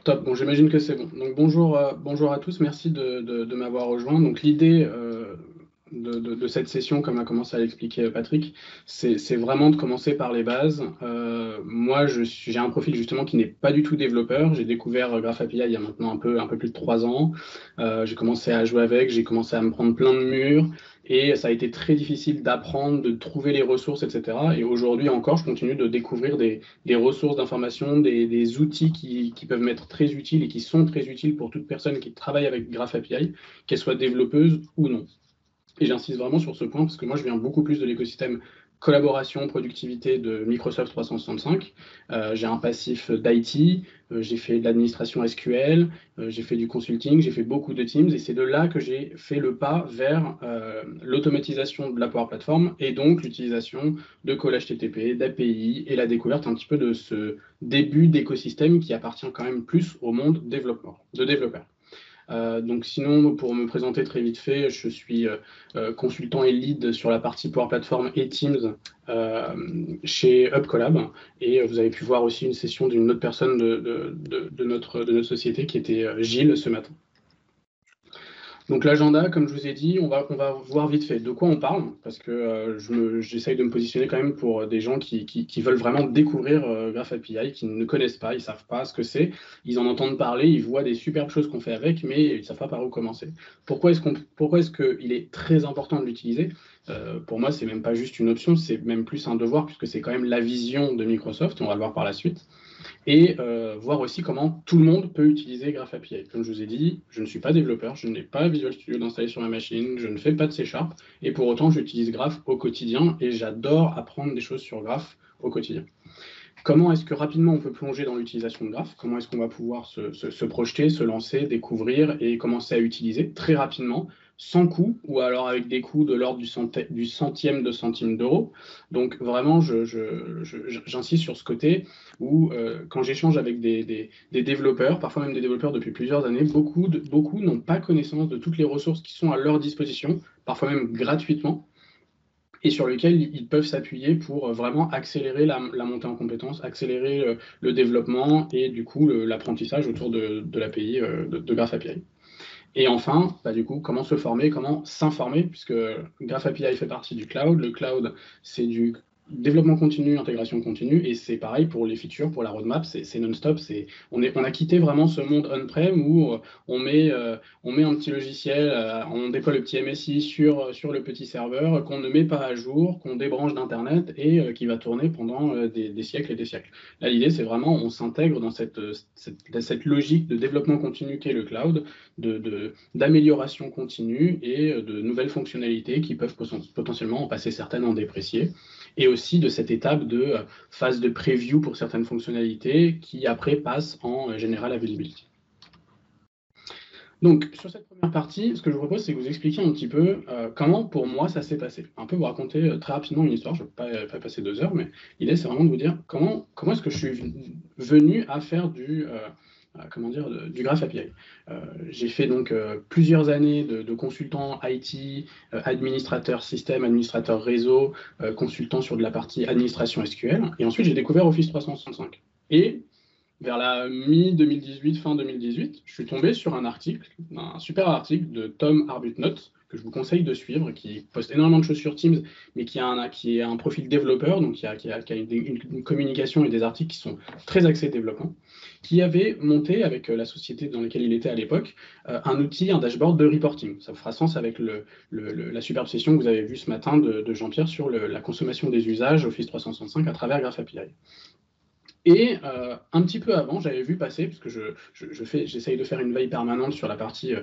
Top, bon, j'imagine que c'est bon. Donc bonjour, bonjour à tous, merci de m'avoir rejoint. Donc l'idée de cette session, comme a commencé à l'expliquer Patrick, c'est vraiment de commencer par les bases. Moi, j'ai un profil justement qui n'est pas du tout développeur. J'ai découvert Graph API il y a maintenant un peu plus de 3 ans. J'ai commencé à jouer avec, j'ai commencé à me prendre plein de murs. Et ça a été très difficile d'apprendre, de trouver les ressources, etc. Et aujourd'hui encore, je continue de découvrir des ressources d'information, des outils qui peuvent m'être très utiles et qui sont très utiles pour toute personne qui travaille avec Graph API, qu'elle soit développeuse ou non. Et j'insiste vraiment sur ce point parce que moi, je viens beaucoup plus de l'écosystème collaboration, productivité de Microsoft 365. J'ai un passif d'IT, j'ai fait de l'administration SQL, j'ai fait du consulting, j'ai fait beaucoup de Teams et c'est de là que j'ai fait le pas vers l'automatisation de la Power Platform et donc l'utilisation de call HTTP, d'API et la découverte un petit peu de ce début d'écosystème qui appartient quand même plus au monde de développeurs. Donc sinon, pour me présenter très vite fait, je suis consultant et lead sur la partie Power Platform et Teams chez HubCollab. Et vous avez pu voir aussi une session d'une autre personne de notre société qui était Gilles ce matin. Donc l'agenda, comme je vous ai dit, on va voir vite fait de quoi on parle, parce que j'essaye de me positionner quand même pour des gens qui veulent vraiment découvrir Graph API, qui ne connaissent pas, ils ne savent pas ce que c'est, ils en entendent parler, ils voient des superbes choses qu'on fait avec, mais ils ne savent pas par où commencer. Pourquoi est-ce qu'il est très important de l'utiliser? Pour moi, c'est même pas juste une option, c'est même plus un devoir, puisque c'est quand même la vision de Microsoft, on va le voir par la suite et voir aussi comment tout le monde peut utiliser Graph API. Comme je vous ai dit, je ne suis pas développeur, je n'ai pas Visual Studio d'installer sur ma machine, je ne fais pas de C Sharp, et pour autant j'utilise Graph au quotidien et j'adore apprendre des choses sur Graph au quotidien. Comment est-ce que rapidement on peut plonger dans l'utilisation de Graph? Comment est-ce qu'on va pouvoir se projeter, se lancer, découvrir et commencer à utiliser très rapidement, sans coût, ou alors avec des coûts de l'ordre du centième de centime d'euro? Donc vraiment, j'insiste sur ce côté où quand j'échange avec des développeurs, parfois même des développeurs depuis plusieurs années, beaucoup n'ont pas connaissance de toutes les ressources qui sont à leur disposition, parfois même gratuitement et sur lequel ils peuvent s'appuyer pour vraiment accélérer la montée en compétences, accélérer le développement et du coup l'apprentissage autour de l'API, de Graph API. Et enfin, bah, du coup, comment se former, comment s'informer, puisque Graph API fait partie du cloud. Le cloud, c'est du développement continu, intégration continue, et c'est pareil pour les features, pour la roadmap, c'est non-stop. On a quitté vraiment ce monde on-prem où on met un petit logiciel, on déploie le petit MSI sur le petit serveur qu'on ne met pas à jour, qu'on débranche d'Internet et qui va tourner pendant des siècles et des siècles. Là, l'idée, c'est vraiment, on s'intègre dans cette logique de développement continu qu'est le cloud, d'amélioration continue et de nouvelles fonctionnalités qui peuvent potentiellement en passer certaines en déprécier. Et aussi de cette étape de phase de preview pour certaines fonctionnalités qui après passent en general availability. Donc, sur cette première partie, ce que je vous propose, c'est que vous expliquiez un petit peu comment, pour moi, ça s'est passé. Un peu vous raconter très rapidement une histoire, je ne vais pas passer 2 heures, mais l'idée, c'est vraiment de vous dire comment est-ce que je suis venu à faire du Graph API. J'ai fait donc plusieurs années de consultant IT, administrateur système, administrateur réseau, consultant sur de la partie administration SQL. Et ensuite, j'ai découvert Office 365. Et vers la mi-2018, fin 2018, je suis tombé sur un super article de Tom Arbuthnot, que je vous conseille de suivre, qui poste énormément de choses sur Teams, mais qui a un profil développeur, donc qui a une communication et des articles qui sont très axés développement, qui avait monté avec la société dans laquelle il était à l'époque, un outil, un dashboard de reporting. Ça fera sens avec la superbe session que vous avez vue ce matin de Jean-Pierre sur la consommation des usages Office 365 à travers Graph API. Et un petit peu avant, j'avais vu passer, parce que j'essaye de faire une veille permanente sur la partie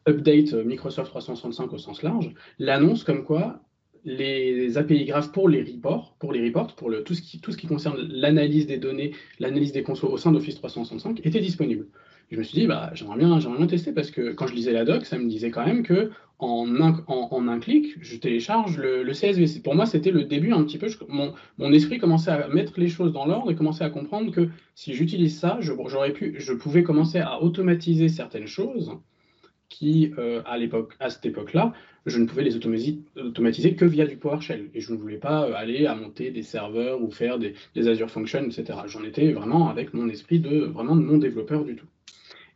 update Microsoft 365 au sens large, l'annonce comme quoi les API Graph pour les reports, pour tout ce qui concerne l'analyse des données, l'analyse des consos au sein d'Office 365 étaient disponibles. Je me suis dit, bah, j'aimerais bien tester parce que quand je lisais la doc, ça me disait quand même que en un clic, je télécharge le CSV. Pour moi, c'était le début un petit peu. Mon esprit commençait à mettre les choses dans l'ordre et commençait à comprendre que si j'utilise ça, je pouvais commencer à automatiser certaines choses qui, à cette époque-là, je ne pouvais les automatiser que via du PowerShell. Et je ne voulais pas aller à monter des serveurs ou faire des Azure Functions, etc. J'en étais vraiment avec mon esprit vraiment de non développeur du tout.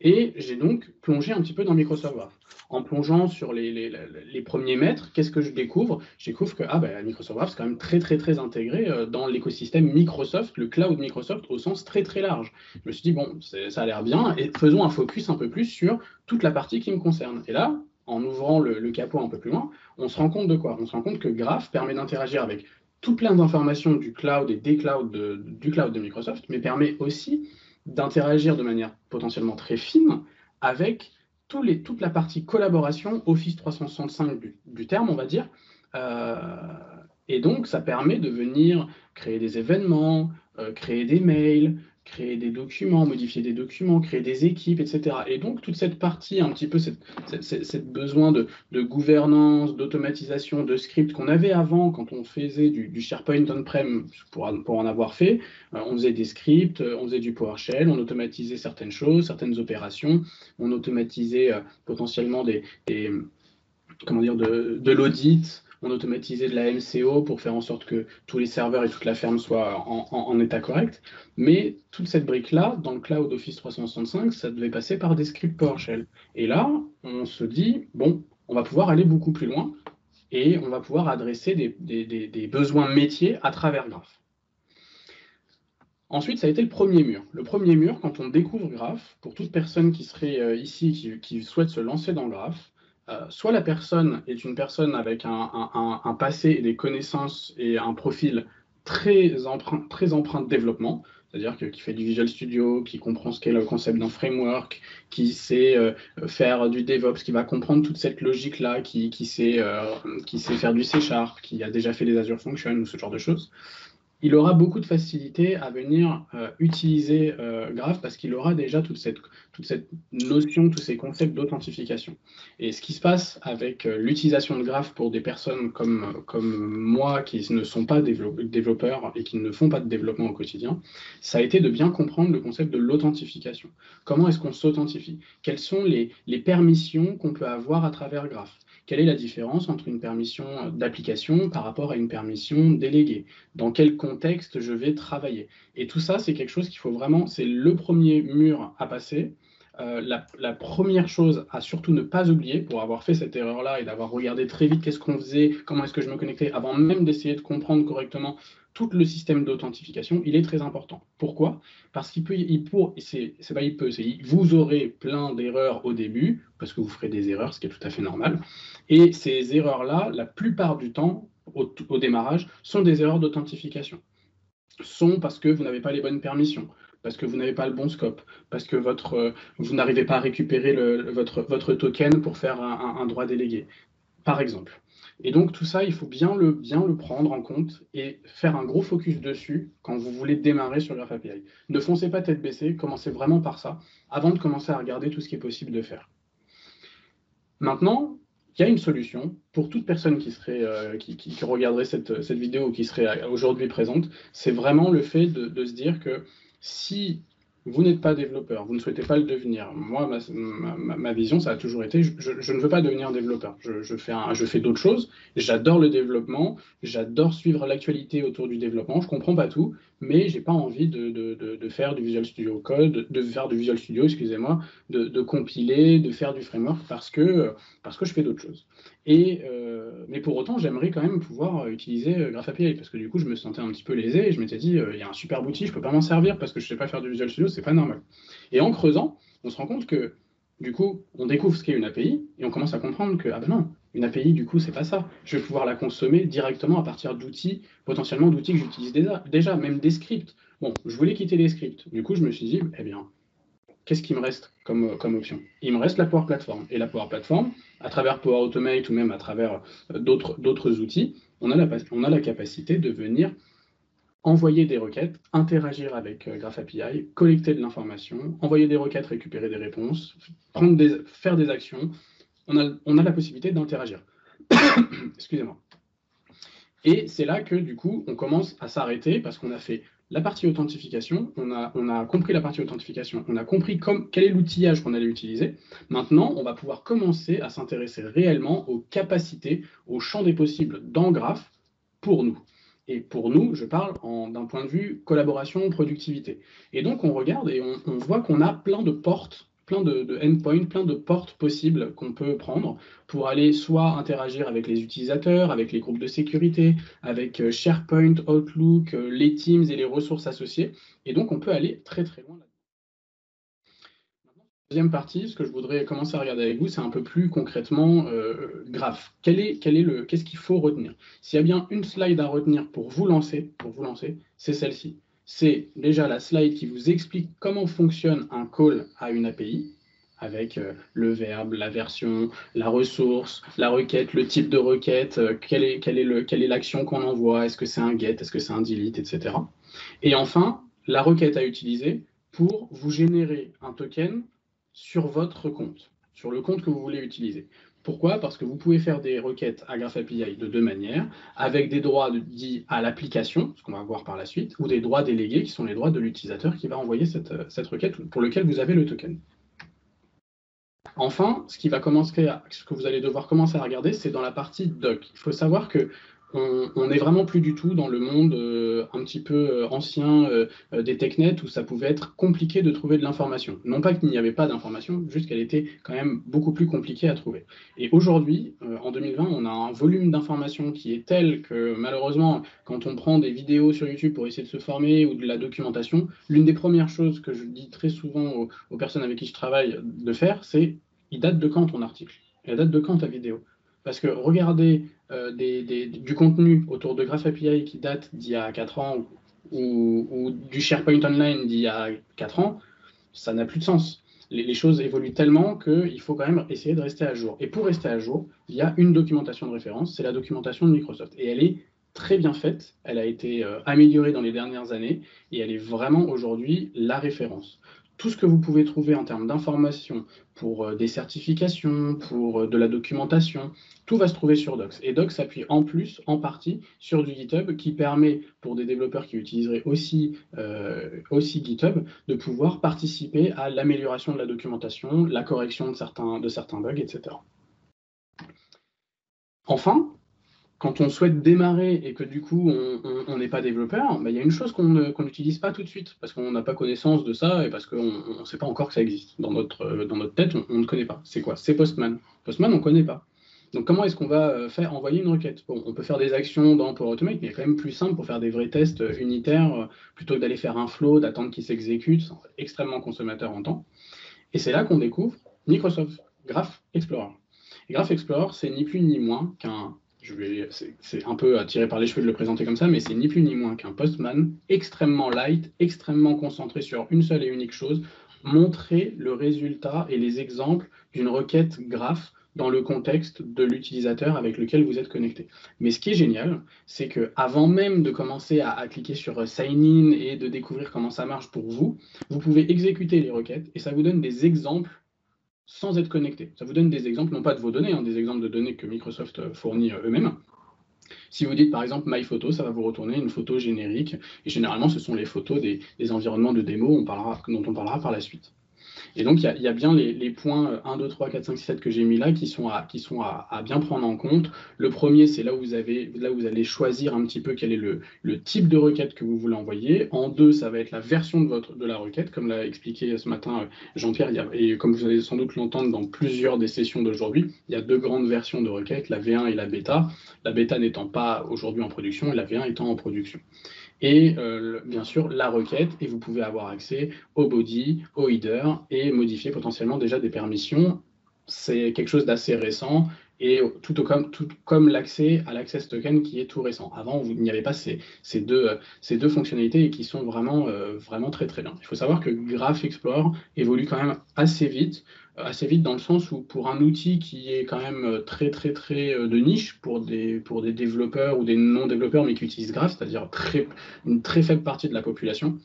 Et j'ai donc plongé un petit peu dans Microsoft Graph. En plongeant sur les premiers mètres, qu'est-ce que je découvre? Je découvre que Microsoft Graph, c'est quand même très, très, très intégré dans l'écosystème Microsoft, le cloud Microsoft au sens très, très large. Je me suis dit, bon, ça a l'air bien, et faisons un focus un peu plus sur toute la partie qui me concerne. Et là, en ouvrant le capot un peu plus loin, on se rend compte de quoi? On se rend compte que Graph permet d'interagir avec tout plein d'informations du cloud et des clouds du cloud de Microsoft, mais permet aussi d'interagir de manière potentiellement très fine avec toute la partie collaboration Office 365 du terme, on va dire. Euh, et donc, ça permet de venir créer des événements, créer des mails, créer des documents, modifier des documents, créer des équipes, etc. Et donc, toute cette partie, un petit peu cette besoin de gouvernance, d'automatisation, de script qu'on avait avant quand on faisait du SharePoint on-prem, pour en avoir fait, on faisait des scripts, on faisait du PowerShell, on automatisait certaines choses, certaines opérations, on automatisait potentiellement de l'audit, on automatisait de la MCO pour faire en sorte que tous les serveurs et toute la ferme soient en état correct. Mais toute cette brique-là, dans le cloud Office 365, ça devait passer par des scripts PowerShell. Et là, on se dit, bon, on va pouvoir aller beaucoup plus loin et on va pouvoir adresser des besoins métiers à travers Graph. Ensuite, ça a été le premier mur. Le premier mur, quand on découvre Graph, pour toute personne qui serait ici, qui souhaite se lancer dans Graph, soit la personne est une personne avec un passé et des connaissances et un profil très empreint de développement, c'est-à-dire qui fait du Visual Studio, qui comprend ce qu'est le concept d'un framework, qui sait faire du DevOps, qui va comprendre toute cette logique-là, qui sait faire du C#, qui a déjà fait des Azure Functions ou ce genre de choses. Il aura beaucoup de facilité à venir utiliser Graph parce qu'il aura déjà toute cette notion, tous ces concepts d'authentification. Et ce qui se passe avec l'utilisation de Graph pour des personnes comme moi qui ne sont pas développeurs et qui ne font pas de développement au quotidien, ça a été de bien comprendre le concept de l'authentification. Comment est-ce qu'on s'authentifie? Quelles sont les permissions qu'on peut avoir à travers Graph? Quelle est la différence entre une permission d'application par rapport à une permission déléguée? Dans quel contexte je vais travailler? Et tout ça, c'est quelque chose qu'il faut vraiment, c'est le premier mur à passer. La première chose à surtout ne pas oublier pour avoir fait cette erreur-là et d'avoir regardé très vite qu'est-ce qu'on faisait, comment est-ce que je me connectais, avant même d'essayer de comprendre correctement tout le système d'authentification, il est très important. Pourquoi? Parce vous aurez plein d'erreurs au début, parce que vous ferez des erreurs, ce qui est tout à fait normal. Et ces erreurs-là, la plupart du temps, au démarrage, sont des erreurs d'authentification. Sont parce que vous n'avez pas les bonnes permissions, parce que vous n'avez pas le bon scope, parce que vous n'arrivez pas à récupérer votre token pour faire un droit délégué, par exemple. Et donc tout ça, il faut bien le prendre en compte et faire un gros focus dessus quand vous voulez démarrer sur Graph API. Ne foncez pas tête baissée, commencez vraiment par ça, avant de commencer à regarder tout ce qui est possible de faire. Maintenant, il y a une solution pour toute personne qui regarderait cette vidéo ou qui serait aujourd'hui présente, c'est vraiment le fait de se dire que si vous n'êtes pas développeur, vous ne souhaitez pas le devenir. Moi, ma vision, ça a toujours été, je ne veux pas devenir développeur. Je fais d'autres choses. J'adore le développement, j'adore suivre l'actualité autour du développement. Je comprends pas tout, mais j'ai pas envie de faire du Visual Studio Code, de faire du Visual Studio, excusez-moi, de compiler, de faire du framework parce que je fais d'autres choses. Mais pour autant, j'aimerais quand même pouvoir utiliser Graph API parce que du coup, je me sentais un petit peu lésé et je m'étais dit, il y a un super outil, je peux pas m'en servir parce que je sais pas faire du Visual Studio, c'est pas normal. Et en creusant, on se rend compte que du coup, on découvre ce qu'est une API et on commence à comprendre que, ah ben non, une API, du coup, c'est pas ça. Je vais pouvoir la consommer directement à partir d'outils, potentiellement d'outils que j'utilise déjà, même des scripts. Bon, je voulais quitter les scripts. Du coup, je me suis dit, eh bien, qu'est-ce qui me reste comme option? Il me reste la Power Platform. Et la Power Platform, à travers Power Automate ou même à travers d'autres outils, on a la capacité de venir envoyer des requêtes, interagir avec Graph API, collecter de l'information, envoyer des requêtes, récupérer des réponses, faire des actions. On a la possibilité d'interagir. Excusez-moi. Et c'est là que, du coup, on commence à s'arrêter parce qu'on a fait la partie authentification, on a compris la partie authentification, on a compris quel est l'outillage qu'on allait utiliser. Maintenant, on va pouvoir commencer à s'intéresser réellement aux capacités, au champ des possibles dans Graph pour nous. Et pour nous, je parle d'un point de vue collaboration, productivité. Et donc, on regarde et on voit qu'on a plein de portes, plein de endpoints, plein de portes possibles qu'on peut prendre pour aller soit interagir avec les utilisateurs, avec les groupes de sécurité, avec SharePoint, Outlook, les Teams et les ressources associées. Et donc, on peut aller très, très loin. Deuxième partie, ce que je voudrais commencer à regarder avec vous, c'est un peu plus concrètement Graph. Qu'est-ce qu'il faut retenir? S'il y a bien une slide à retenir pour vous lancer, c'est celle-ci. C'est déjà la slide qui vous explique comment fonctionne un call à une API, avec le verbe, la version, la ressource, la requête, le type de requête, quelle est l'action qu'on envoie, est-ce que c'est un get, est-ce que c'est un delete, etc. Et enfin, la requête à utiliser pour vous générer un token sur votre compte, sur le compte que vous voulez utiliser. Pourquoi? Parce que vous pouvez faire des requêtes à Graph API de deux manières, avec des droits dits à l'application, ce qu'on va voir par la suite, ou des droits délégués qui sont les droits de l'utilisateur qui va envoyer cette requête pour lequel vous avez le token. Enfin, ce que vous allez devoir commencer à regarder, c'est dans la partie doc. Il faut savoir que on n'est vraiment plus du tout dans le monde un petit peu ancien des technets où ça pouvait être compliqué de trouver de l'information. Non pas qu'il n'y avait pas d'information, juste qu'elle était quand même beaucoup plus compliquée à trouver. Et aujourd'hui, en 2020, on a un volume d'informations qui est tel que malheureusement, quand on prend des vidéos sur YouTube pour essayer de se former ou de la documentation, l'une des premières choses que je dis très souvent aux personnes avec qui je travaille de faire, c'est il date de quand ton article? Il date de quand ta vidéo? Parce que regarder du contenu autour de Graph API qui date d'il y a 4 ans ou du SharePoint Online d'il y a 4 ans, ça n'a plus de sens. Les choses évoluent tellement qu'il faut quand même essayer de rester à jour. Et pour rester à jour, il y a une documentation de référence, c'est la documentation de Microsoft. Et elle est très bien faite, elle a été améliorée dans les dernières années, et elle est vraiment aujourd'hui la référence. Tout ce que vous pouvez trouver en termes d'informations pour des certifications, pour de la documentation, tout va se trouver sur Docs. Et Docs s'appuie en plus, en partie, sur du GitHub qui permet, pour des développeurs qui utiliseraient aussi GitHub, de pouvoir participer à l'amélioration de la documentation, la correction de certains bugs, etc. Enfin, quand on souhaite démarrer et que du coup on n'est pas développeur, il y a une chose qu'on n'utilise pas tout de suite parce qu'on n'a pas connaissance de ça et parce qu'on ne sait pas encore que ça existe. Dans notre tête, on ne connaît pas. C'est quoi? C'est Postman. Postman, on ne connaît pas. Donc comment est-ce qu'on va envoyer une requête? Bon, on peut faire des actions dans Power Automate, mais il est quand même plus simple pour faire des vrais tests unitaires plutôt que d'aller faire un flow, d'attendre qu'il s'exécute, c'est extrêmement consommateur en temps. Et c'est là qu'on découvre Microsoft Graph Explorer. Et Graph Explorer, c'est ni plus ni moins qu'un c'est un peu tiré par les cheveux de le présenter comme ça, mais c'est ni plus ni moins qu'un Postman extrêmement light, extrêmement concentré sur une seule et unique chose, montrer le résultat et les exemples d'une requête graph dans le contexte de l'utilisateur avec lequel vous êtes connecté. Mais ce qui est génial, c'est qu'avant même de commencer à cliquer sur Sign in et de découvrir comment ça marche pour vous, vous pouvez exécuter les requêtes et ça vous donne des exemples sans être connecté. Ça vous donne des exemples, non pas de vos données, des exemples de données que Microsoft fournit eux-mêmes. Si vous dites par exemple My Photo, ça va vous retourner une photo générique. Et généralement, ce sont les photos des environnements de démo dont on parlera par la suite. Et donc, il y a bien les points 1, 2, 3, 4, 5, 6, 7 que j'ai mis là qui sont à bien prendre en compte. Le premier, c'est là où vous allez choisir un petit peu quel est le type de requête que vous voulez envoyer. En deux, ça va être la version de la requête, comme l'a expliqué ce matin Jean-Pierre, et comme vous allez sans doute l'entendre dans plusieurs des sessions d'aujourd'hui, il y a deux grandes versions de requêtes, la V1 et la bêta. La bêta n'étant pas aujourd'hui en production et la V1 étant en production. Et bien sûr la requête, et vous pouvez avoir accès au body, au header, et modifier potentiellement déjà des permissions. C'est quelque chose d'assez récent, et tout comme l'accès à l'Access Token qui est tout récent. Avant, il n'y avait pas ces deux fonctionnalités et qui sont vraiment, vraiment très très bien. Il faut savoir que Graph Explorer évolue quand même assez vite dans le sens où pour un outil qui est quand même très très très de niche pour des développeurs ou des non-développeurs mais qui utilisent Graph, c'est-à-dire une très faible partie de la population,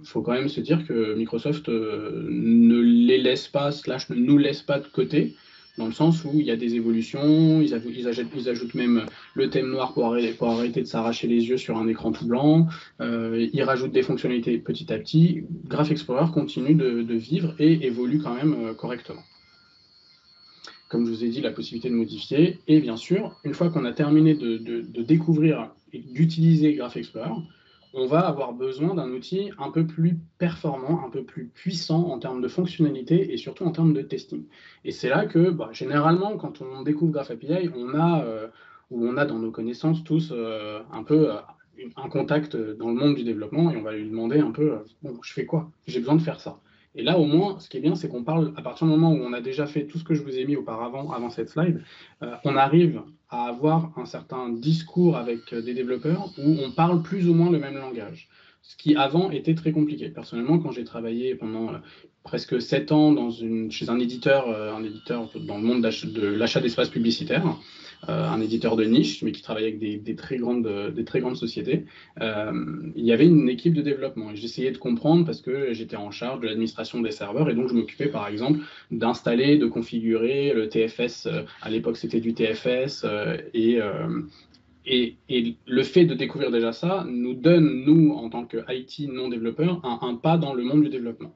faut quand même se dire que Microsoft ne les laisse pas, / ne nous laisse pas de côté. dans le sens où il y a des évolutions, ils ajoutent même le thème noir pour arrêter de s'arracher les yeux sur un écran tout blanc, ils rajoutent des fonctionnalités petit à petit. Graph Explorer continue de vivre et évolue quand même correctement. Comme je vous ai dit, la possibilité de modifier. Et bien sûr, une fois qu'on a terminé de découvrir et d'utiliser Graph Explorer, on va avoir besoin d'un outil un peu plus performant, un peu plus puissant en termes de fonctionnalité et surtout en termes de testing. Et c'est là que, généralement, quand on découvre Graph API, on a dans nos connaissances tous un peu un contact dans le monde du développement et on va lui demander un peu, bon, je fais quoi? J'ai besoin de faire ça. Et là, au moins, ce qui est bien, c'est qu'on parle, à partir du moment où on a déjà fait tout ce que je vous ai mis auparavant, avant cette slide, on arrive à avoir un certain discours avec des développeurs où on parle plus ou moins le même langage. Ce qui avant était très compliqué. Personnellement, quand j'ai travaillé pendant presque 7 ans chez un éditeur dans le monde de l'achat d'espace publicitaire, un éditeur de niche, mais qui travaillait avec des très grandes sociétés, il y avait une équipe de développement. Et j'essayais de comprendre parce que j'étais en charge de l'administration des serveurs et donc je m'occupais par exemple d'installer, de configurer le TFS. À l'époque, c'était du TFS et le fait de découvrir déjà ça nous donne, nous, en tant que IT non développeurs, un pas dans le monde du développement.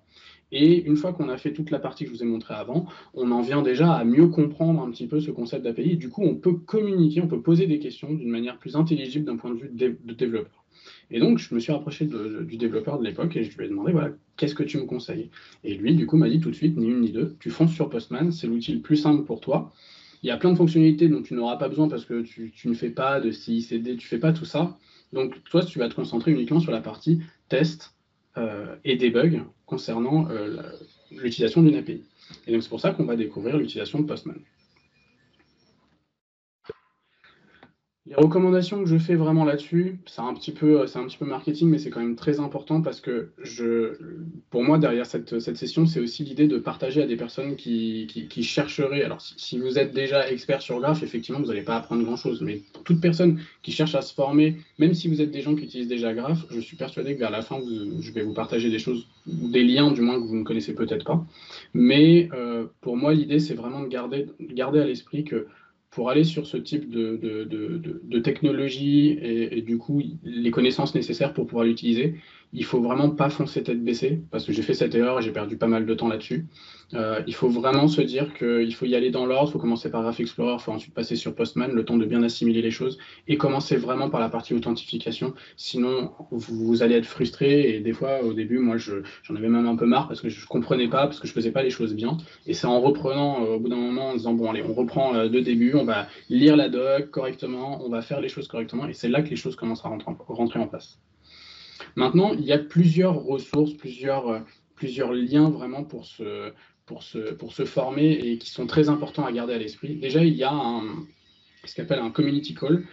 Et une fois qu'on a fait toute la partie que je vous ai montrée avant, on en vient déjà à mieux comprendre un petit peu ce concept d'API. Et du coup, on peut communiquer, on peut poser des questions d'une manière plus intelligible d'un point de vue de développeur. Et donc, je me suis rapproché du développeur de l'époque et je lui ai demandé, voilà, qu'est-ce que tu me conseilles? Et lui, du coup, m'a dit tout de suite, ni une ni deux, tu fonces sur Postman, c'est l'outil le plus simple pour toi. Il y a plein de fonctionnalités dont tu n'auras pas besoin parce que tu ne fais pas de CICD, tu ne fais pas tout ça. Donc, toi, tu vas te concentrer uniquement sur la partie test et debug concernant l'utilisation d'une API. Et donc, c'est pour ça qu'on va découvrir l'utilisation de Postman. Les recommandations que je fais vraiment là-dessus, c'est un petit peu marketing, mais c'est quand même très important parce que pour moi, derrière cette session, c'est aussi l'idée de partager à des personnes qui chercheraient. Alors, si vous êtes déjà expert sur Graph, effectivement, vous n'allez pas apprendre grand-chose. Mais pour toute personne qui cherche à se former, même si vous êtes des gens qui utilisent déjà Graph, je suis persuadé que vers la fin, je vais vous partager des choses, des liens du moins que vous ne connaissez peut-être pas. Mais pour moi, l'idée, c'est vraiment de garder à l'esprit que pour aller sur ce type de technologie et du coup les connaissances nécessaires pour pouvoir l'utiliser, il faut vraiment pas foncer tête baissée parce que j'ai fait cette erreur et j'ai perdu pas mal de temps là-dessus. Il faut vraiment se dire qu'il faut y aller dans l'ordre, il faut commencer par Graph Explorer, il faut ensuite passer sur Postman, le temps de bien assimiler les choses et commencer vraiment par la partie authentification. Sinon, vous allez être frustré et des fois, au début, moi, j'en avais même un peu marre parce que je ne comprenais pas, parce que je ne faisais pas les choses bien. Et c'est en reprenant au bout d'un moment, en disant, bon, allez, on reprend de début, on va lire la doc correctement, on va faire les choses correctement et c'est là que les choses commencent à rentrer en place. Maintenant, il y a plusieurs ressources, plusieurs liens vraiment pour se former et qui sont très importants à garder à l'esprit. Déjà, il y a ce qu'on appelle un community call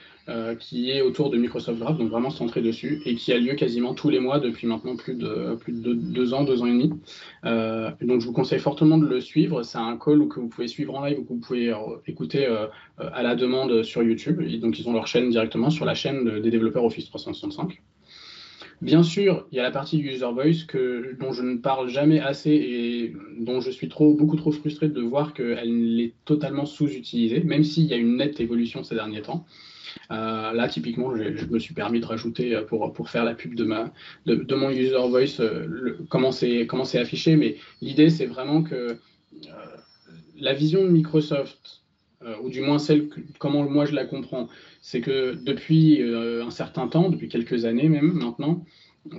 qui est autour de Microsoft Graph, donc vraiment centré dessus, et qui a lieu quasiment tous les mois depuis maintenant plus de 2 ans et demi. Donc je vous conseille fortement de le suivre. C'est un call que vous pouvez suivre en live ou que vous pouvez écouter à la demande sur YouTube. Et donc ils ont leur chaîne directement sur la chaîne des développeurs Office 365. Bien sûr, il y a la partie user voice dont je ne parle jamais assez et dont je suis beaucoup trop frustré de voir qu'elle est totalement sous-utilisée, même s'il y a une nette évolution ces derniers temps. Là, typiquement, je me suis permis de rajouter pour faire la pub de mon user voice comment c'est affiché, mais l'idée, c'est vraiment que la vision de Microsoft, ou du moins comment moi je la comprends, c'est que depuis un certain temps, depuis quelques années même maintenant,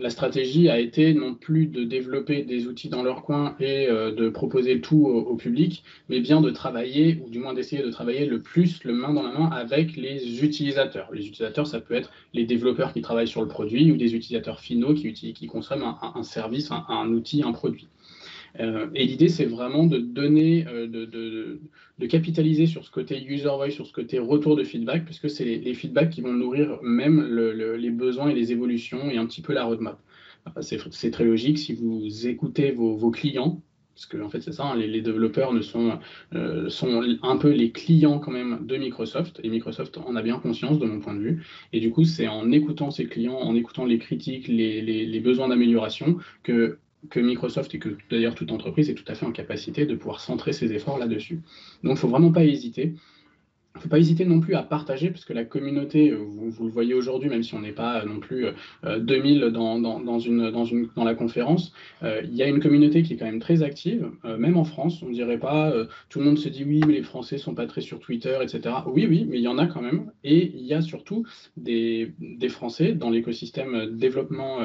la stratégie a été non plus de développer des outils dans leur coin et de proposer le tout au public, mais bien de travailler, ou du moins d'essayer de travailler le plus le main dans la main avec les utilisateurs. Les utilisateurs, ça peut être les développeurs qui travaillent sur le produit ou des utilisateurs finaux qui consomment un service, un outil, un produit. Et l'idée, c'est vraiment de donner, de capitaliser sur ce côté user voice, sur ce côté retour de feedback, puisque c'est les feedbacks qui vont nourrir même les besoins et les évolutions et un petit peu la roadmap. C'est très logique si vous écoutez vos clients, parce que en fait c'est ça, hein, les développeurs sont un peu les clients quand même de Microsoft, et Microsoft en a bien conscience de mon point de vue. Et du coup, c'est en écoutant ces clients, en écoutant les critiques, les besoins d'amélioration, que que Microsoft et que d'ailleurs toute entreprise est tout à fait en capacité de pouvoir centrer ses efforts là-dessus. Donc, il ne faut vraiment pas hésiter. Il ne faut pas hésiter non plus à partager, parce que la communauté, vous le voyez aujourd'hui, même si on n'est pas non plus 2000 dans la conférence, il y a une communauté qui est quand même très active, même en France. On ne dirait pas, tout le monde se dit oui, mais les Français ne sont pas très sur Twitter, etc. Oui, oui, mais il y en a quand même. Et il y a surtout des Français dans l'écosystème développement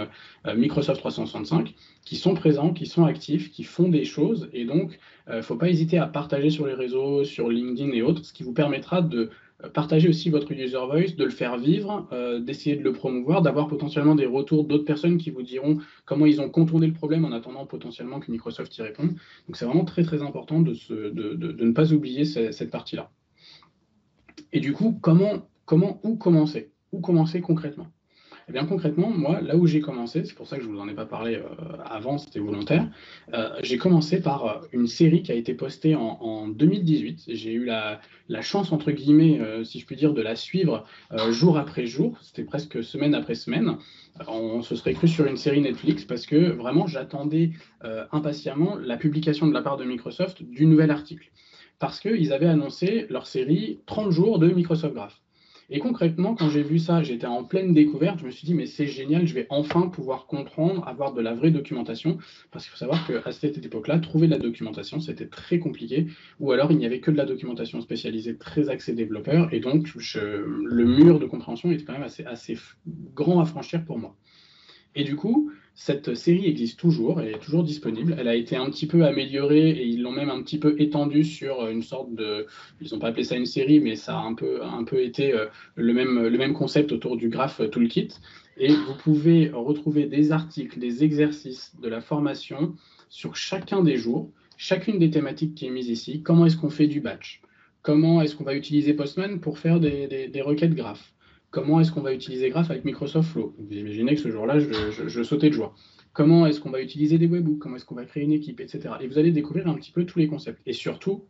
Microsoft 365 qui sont présents, qui sont actifs, qui font des choses. Et donc, il ne faut pas hésiter à partager sur les réseaux, sur LinkedIn et autres, ce qui vous permettra de partager aussi votre user voice, de le faire vivre, d'essayer de le promouvoir, d'avoir potentiellement des retours d'autres personnes qui vous diront comment ils ont contourné le problème en attendant potentiellement que Microsoft y réponde. Donc c'est vraiment très très important de ne pas oublier cette partie-là. Et du coup, où commencer? Où commencer concrètement? Eh bien concrètement, moi, là où j'ai commencé, c'est pour ça que je ne vous en ai pas parlé avant, c'était volontaire, j'ai commencé par une série qui a été postée en 2018. J'ai eu la chance, entre guillemets, si je puis dire, de la suivre jour après jour. C'était presque semaine après semaine. On se serait cru sur une série Netflix parce que vraiment, j'attendais impatiemment la publication de la part de Microsoft du nouvel article. Parce qu'ils avaient annoncé leur série 30 jours de Microsoft Graph. Et concrètement, quand j'ai vu ça, j'étais en pleine découverte. Je me suis dit, mais c'est génial, je vais enfin pouvoir comprendre, avoir de la vraie documentation. Parce qu'il faut savoir qu'à cette époque-là, trouver de la documentation, c'était très compliqué. Ou alors, il n'y avait que de la documentation spécialisée, très axée développeur. Et donc, le mur de compréhension était quand même assez grand à franchir pour moi. Et du coup, cette série existe toujours, elle est toujours disponible. Elle a été un petit peu améliorée et ils l'ont même un petit peu étendue sur une sorte de... Ils n'ont pas appelé ça une série, mais ça a un peu été le même concept autour du Graph Toolkit. Et vous pouvez retrouver des articles, des exercices, de la formation sur chacun des jours, chacune des thématiques qui est mise ici. Comment est-ce qu'on fait du batch? Comment est-ce qu'on va utiliser Postman pour faire des requêtes graph? Comment est-ce qu'on va utiliser Graph avec Microsoft Flow? Vous imaginez que ce jour-là, je sautais de joie. Comment est-ce qu'on va utiliser des webhooks? Comment est-ce qu'on va créer une équipe, etc. Et vous allez découvrir un petit peu tous les concepts. Et surtout,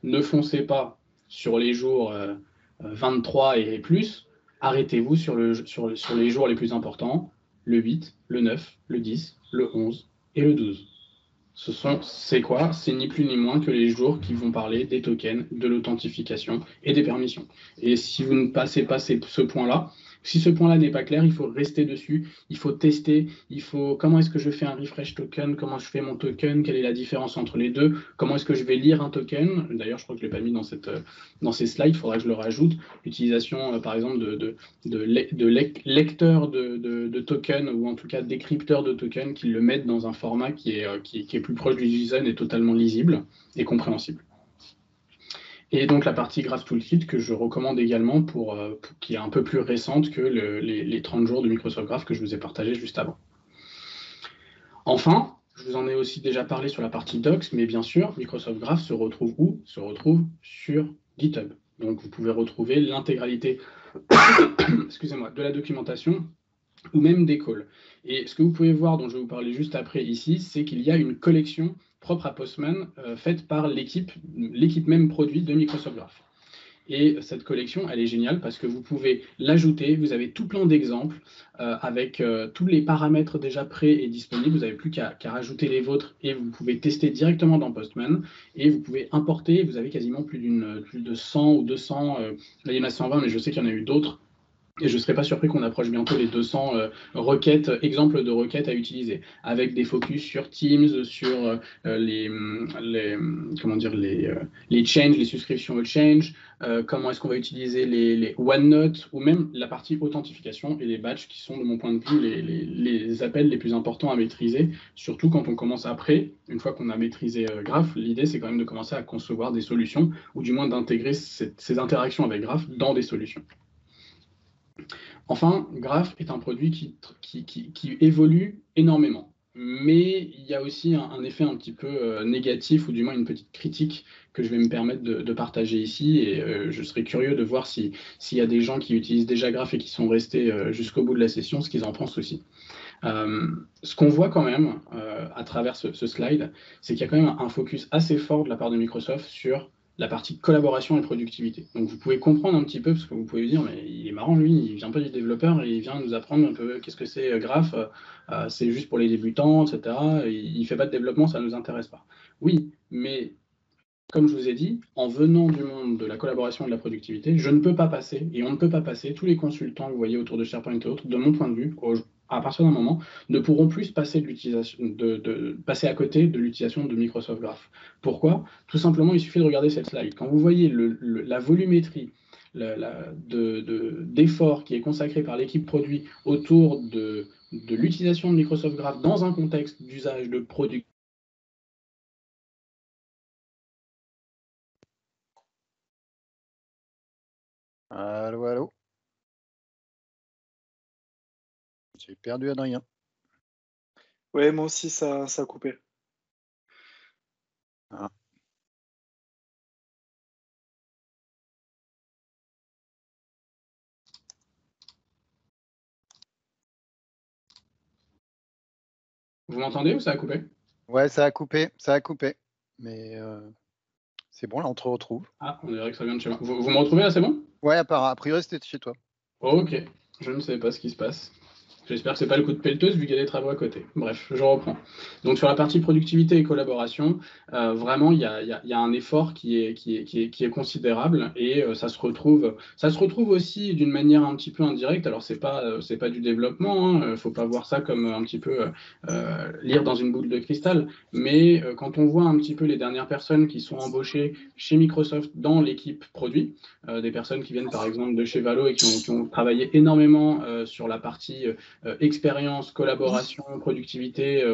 ne foncez pas sur les jours 23 et plus. Arrêtez-vous sur les jours les plus importants, le 8, le 9, le 10, le 11 et le 12. C'est quoi? C'est ni plus ni moins que les jours qui vont parler des tokens, de l'authentification et des permissions. Et si vous ne passez pas ce point-là, si ce point-là n'est pas clair, il faut rester dessus, il faut tester, comment est-ce que je fais un refresh token, comment je fais mon token, quelle est la différence entre les deux, comment est-ce que je vais lire un token. D'ailleurs, je crois que je ne l'ai pas mis dans ces slides, il faudra que je le rajoute. L'utilisation, par exemple, de lecteurs de tokens ou en tout cas décrypteurs de tokens qui le mettent dans un format qui est plus proche du JSON et totalement lisible et compréhensible. Et donc la partie Graph Toolkit que je recommande également qui est un peu plus récente que les 30 jours de Microsoft Graph que je vous ai partagé juste avant. Enfin, je vous en ai aussi déjà parlé sur la partie Docs, mais bien sûr, Microsoft Graph se retrouve où? Se retrouve sur GitHub. Donc vous pouvez retrouver l'intégralité excusez-moi, de la documentation ou même des calls. Et ce que vous pouvez voir, dont je vais vous parler juste après ici, c'est qu'il y a une collection propre à Postman faite par l'équipe même produit de Microsoft Graph. Et cette collection, elle est géniale parce que vous pouvez l'ajouter, vous avez tout plein d'exemples avec tous les paramètres déjà prêts et disponibles, vous n'avez plus qu'à rajouter les vôtres et vous pouvez tester directement dans Postman et vous pouvez importer, vous avez quasiment plus de 100 ou 200, là il y en a 120 mais je sais qu'il y en a eu d'autres. Et je ne serais pas surpris qu'on approche bientôt les 200 exemples de requêtes à utiliser, avec des focus sur Teams, sur les change, les subscriptions au change, comment est-ce qu'on va utiliser les OneNote, ou même la partie authentification et les batchs qui sont, de mon point de vue, les appels les plus importants à maîtriser, surtout quand on commence après, une fois qu'on a maîtrisé Graph, l'idée c'est quand même de commencer à concevoir des solutions, ou du moins d'intégrer ces interactions avec Graph dans des solutions. Enfin, Graph est un produit qui évolue énormément. Mais il y a aussi un effet un petit peu négatif, ou du moins une petite critique que je vais me permettre de partager ici. Et je serais curieux de voir s'il y a des gens qui utilisent déjà Graph et qui sont restés jusqu'au bout de la session, ce qu'ils en pensent aussi. Ce qu'on voit quand même à travers ce slide, c'est qu'il y a quand même un focus assez fort de la part de Microsoft sur la partie collaboration et productivité. Donc vous pouvez comprendre un petit peu, parce que vous pouvez vous dire, mais il est marrant lui, il vient pas du développeur et il vient nous apprendre un peu qu'est-ce que c'est Graph, c'est juste pour les débutants, etc. Il fait pas de développement, ça nous intéresse pas. Oui, mais comme je vous ai dit, en venant du monde de la collaboration et de la productivité, je ne peux pas passer, et on ne peut pas passer, tous les consultants que vous voyez autour de SharePoint et autres, de mon point de vue, à partir d'un moment, ne pourront plus passer, passer à côté de l'utilisation de Microsoft Graph. Pourquoi? Tout simplement, il suffit de regarder cette slide. Quand vous voyez la volumétrie d'efforts qui est consacré par l'équipe produit autour de l'utilisation de Microsoft Graph dans un contexte d'usage de product. Allô, allô. J'ai perdu Adrien. Ouais, moi aussi, ça a coupé. Ah. Vous m'entendez ou ça a coupé? Ouais, ça a coupé. Mais c'est bon, là, on te retrouve. Ah, on dirait que ça vient de chez moi. Vous me retrouvez là, c'est bon? Ouais, a priori, c'était chez toi. Ok, je ne sais pas ce qui se passe. J'espère que c'est pas le coup de pelleteuse vu qu'il y a des travaux à côté. Bref, je reprends. Donc sur la partie productivité et collaboration, vraiment il y a un effort qui est considérable et ça se retrouve aussi d'une manière un petit peu indirecte. Alors c'est pas du développement, hein, faut pas voir ça comme un petit peu lire dans une boule de cristal. Mais quand on voit un petit peu les dernières personnes qui sont embauchées chez Microsoft dans l'équipe produit, des personnes qui viennent par exemple de chez Valo et qui ont travaillé énormément sur la partie expérience, collaboration, productivité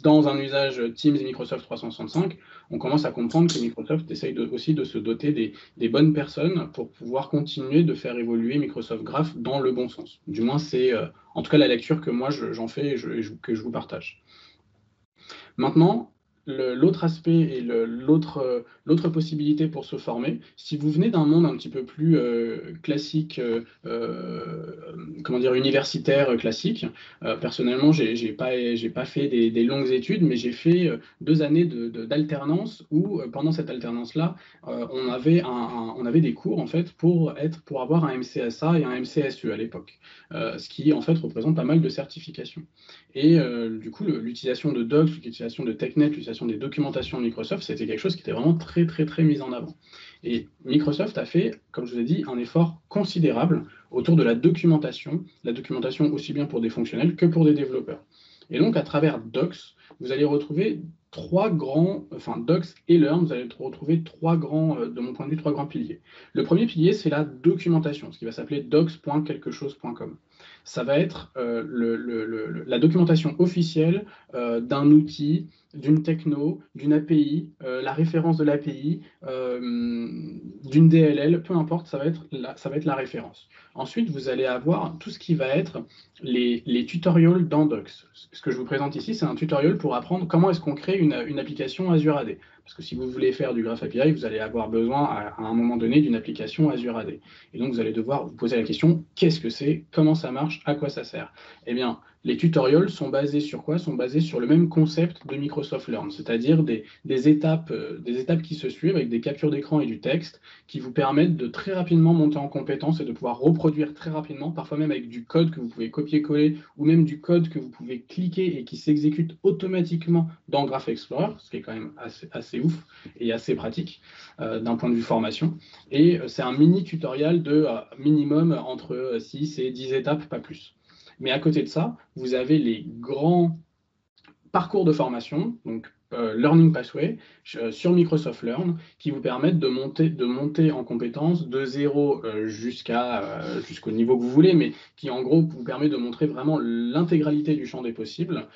dans un usage Teams et Microsoft 365, on commence à comprendre que Microsoft essaye aussi de se doter des bonnes personnes pour pouvoir continuer de faire évoluer Microsoft Graph dans le bon sens. Du moins, c'est en tout cas la lecture que moi j'en fais et que je vous partage. Maintenant, l'autre aspect et l'autre possibilité pour se former, si vous venez d'un monde un petit peu plus classique, comment dire, universitaire classique, personnellement, j'ai pas fait des longues études, mais j'ai fait 2 années d'alternance où, pendant cette alternance-là, on avait des cours en fait pour avoir un MCSA et un MCSE à l'époque, ce qui en fait représente pas mal de certifications. Et du coup, l'utilisation de Docs, l'utilisation de TechNet, l'utilisation des documentations de Microsoft, c'était quelque chose qui était vraiment très, très, très mis en avant. Et Microsoft a fait, comme je vous ai dit, un effort considérable autour de la documentation aussi bien pour des fonctionnels que pour des développeurs. Et donc, à travers Docs, vous allez retrouver Docs et Learn, vous allez retrouver de mon point de vue, trois grands piliers. Le premier pilier, c'est la documentation, ce qui va s'appeler docs.quelquechose.com. Ça va être la documentation officielle d'un outil, d'une techno, d'une API, la référence de l'API, d'une DLL, peu importe, ça va être la référence. Ensuite, vous allez avoir tout ce qui va être les tutorials dans Docs. Ce que je vous présente ici, c'est un tutoriel pour apprendre comment est-ce qu'on crée une application Azure AD. Parce que si vous voulez faire du Graph API, vous allez avoir besoin à un moment donné d'une application Azure AD. Et donc, vous allez devoir vous poser la question, qu'est-ce que c'est? Comment ça marche? À quoi ça sert? Eh bien, les tutorials sont basés sur quoi? Sont basés sur le même concept de Microsoft Learn, c'est-à-dire des étapes qui se suivent avec des captures d'écran et du texte qui vous permettent de très rapidement monter en compétence et de pouvoir reproduire très rapidement, parfois même avec du code que vous pouvez copier-coller ou même du code que vous pouvez cliquer et qui s'exécute automatiquement dans Graph Explorer, ce qui est quand même assez ouf et assez pratique d'un point de vue formation. Et c'est un mini tutoriel de minimum entre 6 et 10 étapes, pas plus. Mais à côté de ça, vous avez les grands parcours de formation, donc Learning Pathway, sur Microsoft Learn, qui vous permettent de monter en compétences de zéro jusqu'au niveau que vous voulez, mais qui en gros vous permet de montrer vraiment l'intégralité du champ des possibles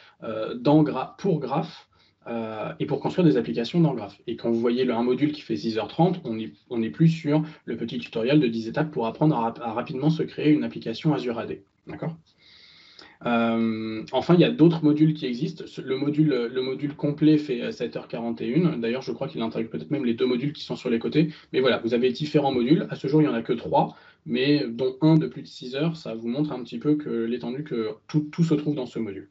pour Graph. Et pour construire des applications dans Graph. Et quand vous voyez un module qui fait 6h30, on n'est plus sur le petit tutoriel de 10 étapes pour apprendre à rapidement se créer une application Azure AD. D'accord ? Enfin, il y a d'autres modules qui existent. Le module complet fait 7h41. D'ailleurs, je crois qu'il intègre peut-être même les 2 modules qui sont sur les côtés. Mais voilà, vous avez différents modules. À ce jour, il n'y en a que 3, mais dont un de plus de 6 heures. Ça vous montre un petit peu que l'étendue que tout se trouve dans ce module.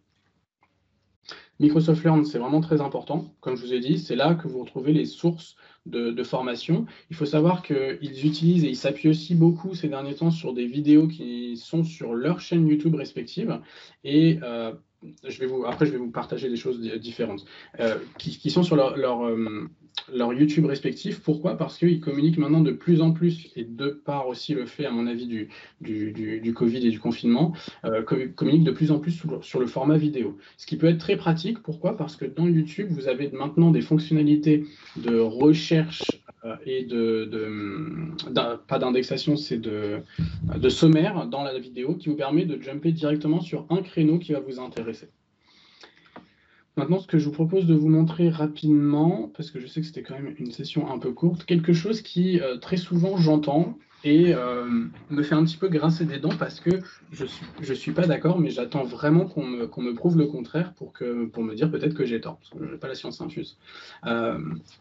Microsoft Learn, c'est vraiment très important. Comme je vous ai dit, c'est là que vous retrouvez les sources de formation. Il faut savoir qu'ils utilisent et ils s'appuient aussi beaucoup ces derniers temps sur des vidéos qui sont sur leur chaîne YouTube respective. Et après, je vais vous partager des choses différentes qui sont sur leur YouTube respectif. Pourquoi? Parce qu'ils communiquent maintenant de plus en plus, et de par aussi le fait, à mon avis, du Covid et du confinement, communiquent de plus en plus sur le format vidéo. Ce qui peut être très pratique. Pourquoi? Parce que dans YouTube, vous avez maintenant des fonctionnalités de recherche et pas d'indexation, c'est de sommaire dans la vidéo qui vous permet de jumper directement sur un créneau qui va vous intéresser. Maintenant, ce que je vous propose de vous montrer rapidement, parce que je sais que c'était quand même une session un peu courte, quelque chose qui très souvent j'entends et me fait un petit peu grincer des dents parce que je suis pas d'accord, mais j'attends vraiment qu'on me prouve le contraire pour me dire peut-être que j'ai tort, parce que je n'ai pas la science infuse.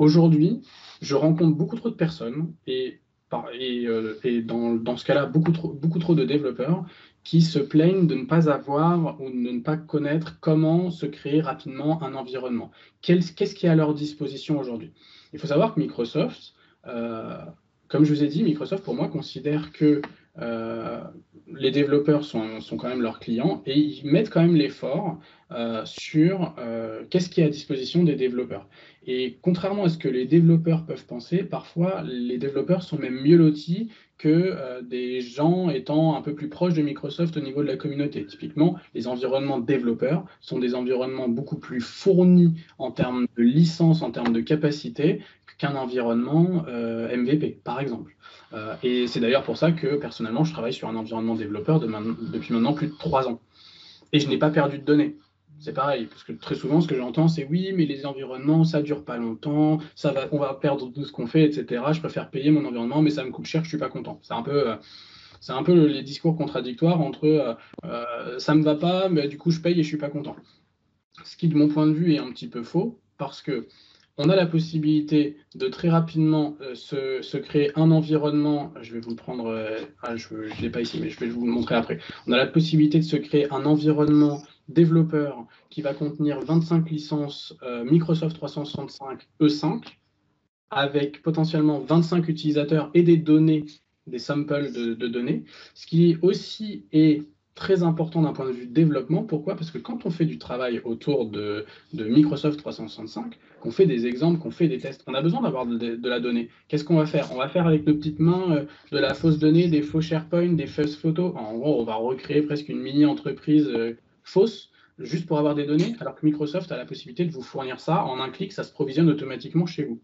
Aujourd'hui, je rencontre beaucoup trop de personnes et dans ce cas-là, beaucoup trop de développeurs qui se plaignent de ne pas avoir ou de ne pas connaître comment se créer rapidement un environnement. Qu'est-ce qui est à leur disposition aujourd'hui? Il faut savoir que Microsoft, comme je vous ai dit, Microsoft, pour moi, considère que les développeurs sont quand même leurs clients et ils mettent quand même l'effort sur qu'est-ce qui est à disposition des développeurs. Et contrairement à ce que les développeurs peuvent penser, parfois les développeurs sont même mieux lotis que des gens étant un peu plus proches de Microsoft au niveau de la communauté. Typiquement, les environnements développeurs sont des environnements beaucoup plus fournis en termes de licence, en termes de capacité, qu'un environnement MVP, par exemple. Et c'est d'ailleurs pour ça que, personnellement, je travaille sur un environnement développeur depuis maintenant plus de 3 ans. Et je n'ai pas perdu de données. C'est pareil, parce que très souvent, ce que j'entends, c'est oui, mais les environnements, ça dure pas longtemps, on va perdre tout ce qu'on fait, etc. Je préfère payer mon environnement, mais ça me coûte cher, je suis pas content. C'est un peu les discours contradictoires entre ça me va pas, mais du coup, je paye et je suis pas content. Ce qui, de mon point de vue, est un petit peu faux, parce que on a la possibilité de très rapidement se créer un environnement. Je vais vous le prendre, je ne l'ai pas ici, mais je vais vous le montrer après. On a la possibilité de se créer un environnement développeur qui va contenir 25 licences Microsoft 365 E5 avec potentiellement 25 utilisateurs et des données, des samples de données, ce qui aussi est très important d'un point de vue développement. Pourquoi? Parce que quand on fait du travail autour de Microsoft 365, qu'on fait des exemples, qu'on fait des tests, on a besoin d'avoir de la donnée. Qu'est-ce qu'on va faire? On va faire avec nos petites mains de la fausse donnée, des faux SharePoint, des fausses photos. En gros, on va recréer presque une mini-entreprise fausse juste pour avoir des données, alors que Microsoft a la possibilité de vous fournir ça. En un clic, ça se provisionne automatiquement chez vous.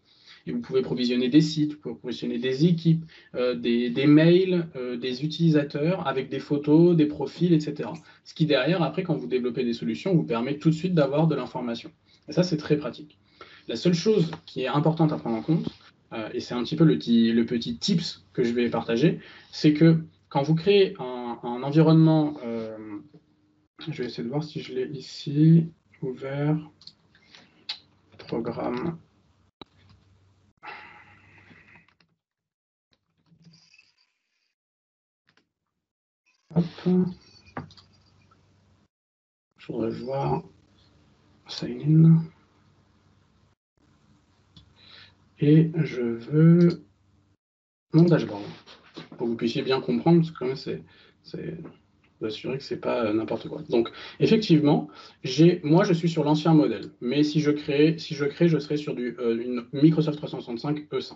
Et vous pouvez provisionner des sites, vous pouvez provisionner des équipes, des mails, des utilisateurs avec des photos, des profils, etc. Ce qui derrière, après, quand vous développez des solutions, vous permet tout de suite d'avoir de l'information. Et ça, c'est très pratique. La seule chose qui est importante à prendre en compte, et c'est un petit peu le petit tips que je vais partager, c'est que quand vous créez un environnement, je vais essayer de voir si je l'ai ici, ouvert, programme. Hop. Je voudrais voir sign in. Et je veux mon dashboard pour que vous puissiez bien comprendre, parce que quand même, c'est vous assurer que c'est pas n'importe quoi. Donc, effectivement, moi, je suis sur l'ancien modèle, mais si je crée, je serai sur une Microsoft 365 E5.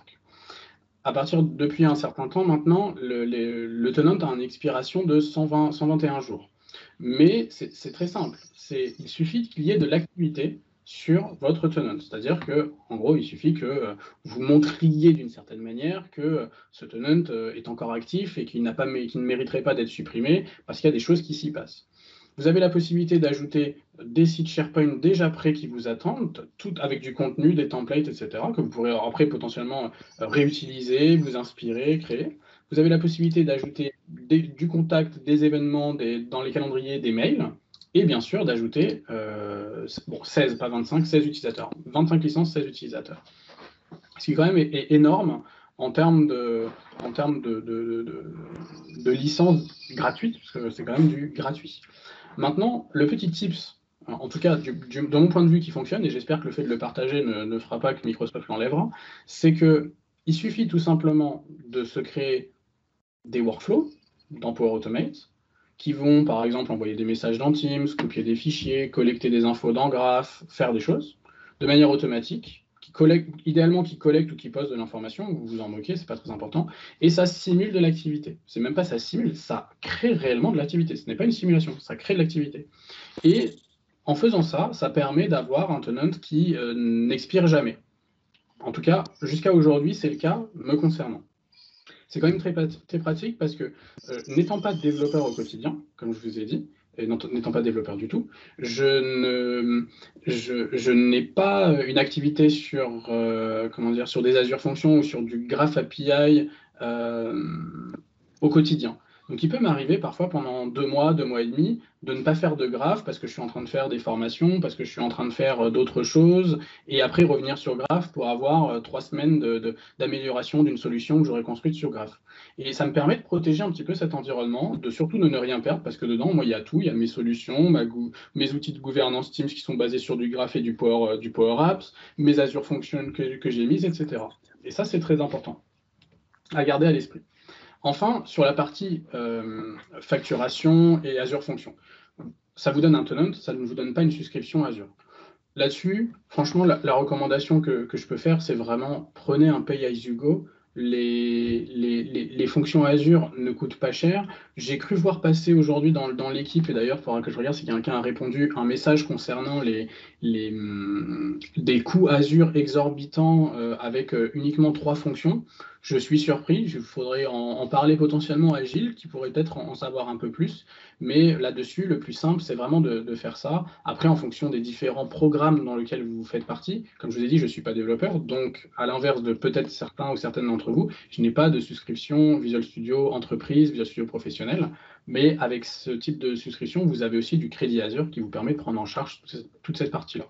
Depuis un certain temps maintenant, le tenant a une expiration de 121 jours. Mais c'est très simple. Il suffit qu'il y ait de l'activité sur votre tenant. C'est-à-dire que, en gros, il suffit que vous montriez d'une certaine manière que ce tenant est encore actif et qu'il ne mériterait pas d'être supprimé parce qu'il y a des choses qui s'y passent. Vous avez la possibilité d'ajouter des sites SharePoint déjà prêts qui vous attendent, tout avec du contenu, des templates, etc., que vous pourrez après potentiellement réutiliser, vous inspirer, créer. Vous avez la possibilité d'ajouter du contact, des événements dans les calendriers, des mails, et bien sûr d'ajouter 16, pas 25, 16 utilisateurs. 25 licences, 16 utilisateurs. Ce qui quand même est énorme en termes de licences gratuites, parce que c'est quand même du gratuit. Maintenant, le petit tips en tout cas de mon point de vue qui fonctionne, et j'espère que le fait de le partager ne fera pas que Microsoft l'enlèvera, c'est qu'il suffit tout simplement de se créer des workflows dans Power Automate qui vont par exemple envoyer des messages dans Teams, copier des fichiers, collecter des infos dans Graph, faire des choses de manière automatique, idéalement qui collecte ou qui pose de l'information, vous vous en moquez, c'est pas très important, et ça simule de l'activité. C'est même pas ça simule, ça crée réellement de l'activité. Ce n'est pas une simulation, ça crée de l'activité. Et en faisant ça, ça permet d'avoir un tenant qui n'expire jamais. En tout cas, jusqu'à aujourd'hui, c'est le cas me concernant. C'est quand même très pratique parce que n'étant pas développeur au quotidien, comme je vous ai dit, et n'étant pas développeur du tout, je n'ai pas une activité sur, sur des Azure Functions ou sur du Graph API au quotidien. Donc il peut m'arriver parfois pendant 2 mois, 2 mois et demi, de ne pas faire de Graph parce que je suis en train de faire des formations, parce que je suis en train de faire d'autres choses, et après revenir sur Graph pour avoir 3 semaines d'amélioration d'une solution que j'aurais construite sur Graph. Et ça me permet de protéger un petit peu cet environnement, de surtout de ne rien perdre, parce que dedans, moi, il y a tout, il y a mes solutions, mes outils de gouvernance Teams qui sont basés sur du Graph et du Power Apps, mes Azure Functions que j'ai mises, etc. Et ça, c'est très important à garder à l'esprit. Enfin, sur la partie facturation et Azure Functions, ça vous donne un tenant, ça ne vous donne pas une souscription Azure. Là-dessus, franchement, la recommandation que je peux faire, c'est vraiment prenez un pay as you go. Les fonctions Azure ne coûtent pas cher. J'ai cru voir passer aujourd'hui dans l'équipe, et d'ailleurs, il faudra que je regarde si quelqu'un a répondu, un message concernant des coûts Azure exorbitants avec uniquement 3 fonctions. Je suis surpris, il faudrait en parler potentiellement à Gilles, qui pourrait peut-être en savoir un peu plus. Mais là-dessus, le plus simple, c'est vraiment de faire ça. Après, en fonction des différents programmes dans lesquels vous faites partie, comme je vous ai dit, je ne suis pas développeur, donc à l'inverse de peut-être certains ou certaines d'entre vous, je n'ai pas de souscription Visual Studio entreprise, Visual Studio professionnel, mais avec ce type de souscription, vous avez aussi du crédit Azure qui vous permet de prendre en charge toute cette partie-là.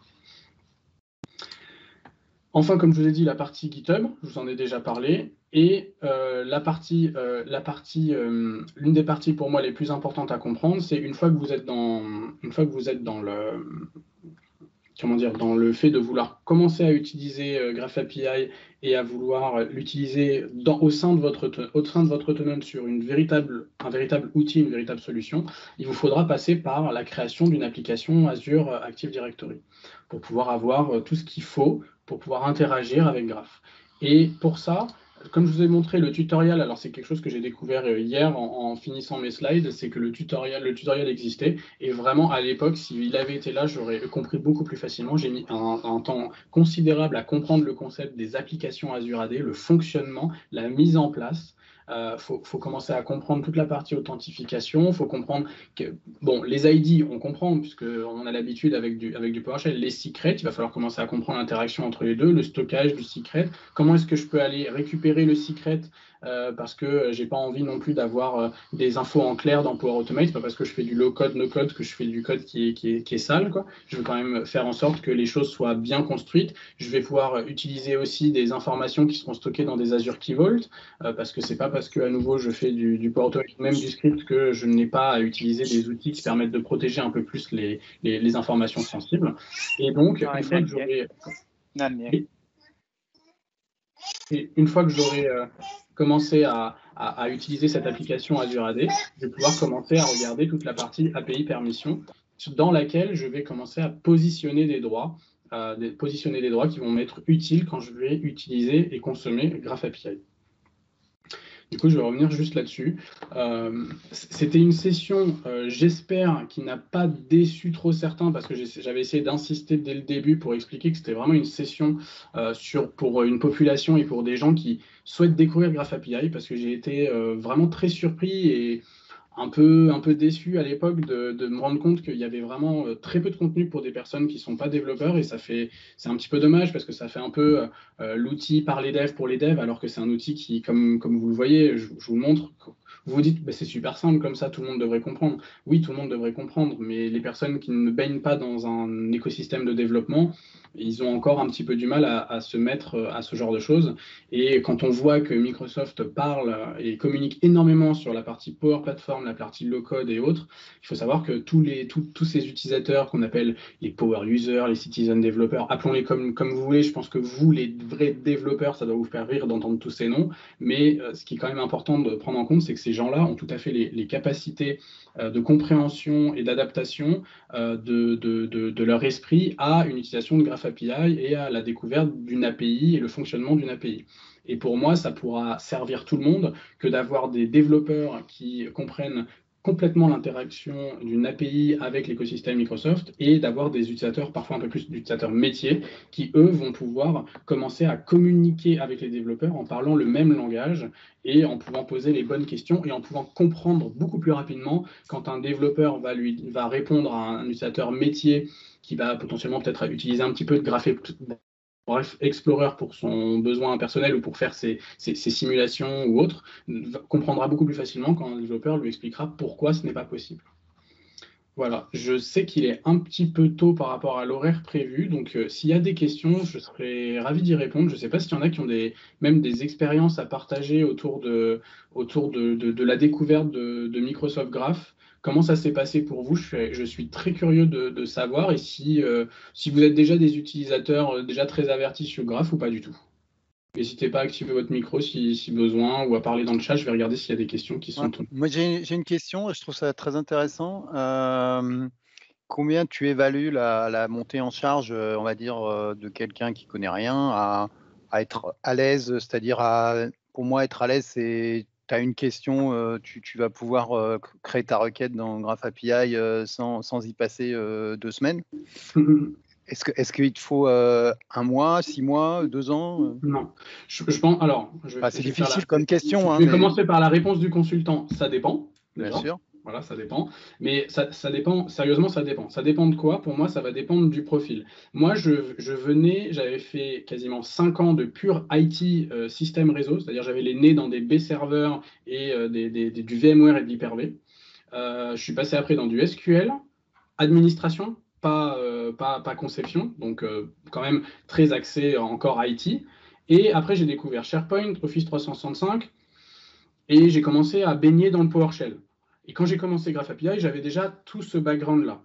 Enfin, comme je vous ai dit, la partie GitHub, je vous en ai déjà parlé, et l'une des parties pour moi les plus importantes à comprendre, c'est une fois que vous êtes dans le fait de vouloir commencer à utiliser Graph API et à vouloir l'utiliser au sein de votre tenant sur un véritable outil, une véritable solution, il vous faudra passer par la création d'une application Azure Active Directory pour pouvoir avoir tout ce qu'il faut pour pouvoir interagir avec Graph. Et pour ça, comme je vous ai montré le tutoriel, alors c'est quelque chose que j'ai découvert hier en finissant mes slides, c'est que le tutoriel existait, et vraiment à l'époque, s'il avait été là, j'aurais compris beaucoup plus facilement. J'ai mis un temps considérable à comprendre le concept des applications Azure AD, le fonctionnement, la mise en place. Faut commencer à comprendre toute la partie authentification. Il faut comprendre que, bon, les ID, on comprend, puisqu'on a l'habitude avec du PowerShell. Les secrets, il va falloir commencer à comprendre l'interaction entre les deux, le stockage du secret. Comment est-ce que je peux aller récupérer le secret parce que j'ai pas envie non plus d'avoir des infos en clair dans Power Automate. C'est pas parce que je fais du low-code, no-code que je fais du code qui est sale, quoi. Je veux quand même faire en sorte que les choses soient bien construites. Je vais pouvoir utiliser aussi des informations qui seront stockées dans des Azure Key Vault parce que c'est pas parce que à nouveau je fais du Power Automate, même du script, que je n'ai pas à utiliser des outils qui permettent de protéger un peu plus les informations sensibles. Et donc, une fois que j'aurai commencer à utiliser cette application Azure AD, je vais pouvoir commencer à regarder toute la partie API permission dans laquelle je vais commencer à positionner des droits qui vont m'être utiles quand je vais utiliser et consommer Graph API. Du coup, je vais revenir juste là-dessus. C'était une session, j'espère, qui n'a pas déçu trop certains, parce que j'avais essayé d'insister dès le début pour expliquer que c'était vraiment une session pour une population et pour des gens qui souhaitent découvrir Graph API, parce que j'ai été vraiment très surpris et un peu déçu à l'époque de me rendre compte qu'il y avait vraiment très peu de contenu pour des personnes qui ne sont pas développeurs, et c'est un petit peu dommage parce que ça fait un peu l'outil par les devs pour les devs, alors que c'est un outil qui, comme vous le voyez, je vous le montre, vous vous dites bah, c'est super simple, comme ça tout le monde devrait comprendre. Oui, tout le monde devrait comprendre, mais les personnes qui ne baignent pas dans un écosystème de développement, ils ont encore un petit peu du mal à se mettre à ce genre de choses. Et quand on voit que Microsoft parle et communique énormément sur la partie Power Platform, la partie low-code et autres, il faut savoir que tous ces utilisateurs qu'on appelle les power users, les citizen developers, appelons-les comme vous voulez, je pense que vous, les vrais développeurs, ça doit vous faire rire d'entendre tous ces noms, mais ce qui est quand même important de prendre en compte, c'est que ces gens-là ont tout à fait les capacités de compréhension et d'adaptation de leur esprit à une utilisation de Graph API et à la découverte d'une API et le fonctionnement d'une API. Et pour moi, ça pourra servir tout le monde que d'avoir des développeurs qui comprennent complètement l'interaction d'une API avec l'écosystème Microsoft et d'avoir des utilisateurs, parfois un peu plus d'utilisateurs métiers, qui, eux, vont pouvoir commencer à communiquer avec les développeurs en parlant le même langage et en pouvant poser les bonnes questions et en pouvant comprendre beaucoup plus rapidement quand un développeur va répondre à un utilisateur métier qui va potentiellement peut-être utiliser un petit peu de Bref, Explorer pour son besoin personnel ou pour faire ses simulations ou autres, comprendra beaucoup plus facilement quand un développeur lui expliquera pourquoi ce n'est pas possible. Voilà, je sais qu'il est un petit peu tôt par rapport à l'horaire prévu, donc s'il y a des questions, je serais ravi d'y répondre. Je ne sais pas s'il y en a qui ont même des expériences à partager autour de la découverte de Microsoft Graph. Comment ça s'est passé pour vous? Je suis très curieux de savoir et si vous êtes déjà des utilisateurs déjà très avertis sur Graph ou pas du tout. N'hésitez pas à activer votre micro si besoin ou à parler dans le chat. Je vais regarder s'il y a des questions qui sont tombées. Moi, j'ai une question, je trouve ça très intéressant. Combien tu évalues la montée en charge, on va dire, de quelqu'un qui connaît rien à être à l'aise? C'est-à-dire, pour moi, être à l'aise, c'est tu as une question, tu vas pouvoir créer ta requête dans Graph API sans y passer 2 semaines. Est-ce qu'il te faut 1 mois, 6 mois, 2 ans? Non. Je pense. Alors, C'est difficile comme question. Je vais commencer par la réponse du consultant. Ça dépend. Bien Déjà. sûr. Voilà, ça dépend. Mais ça dépend, sérieusement, ça dépend. Ça dépend de quoi? Pour moi, ça va dépendre du profil. Moi, j'avais fait quasiment 5 ans de pur IT système réseau, c'est-à-dire j'avais les nez dans des B-serveurs et du VMware et de l'Hyper-V. Je suis passé après dans du SQL, administration, pas conception, donc quand même très axé encore IT. Et après, j'ai découvert SharePoint, Office 365, et j'ai commencé à baigner dans le PowerShell. Et quand j'ai commencé Graph API, j'avais déjà tout ce background-là.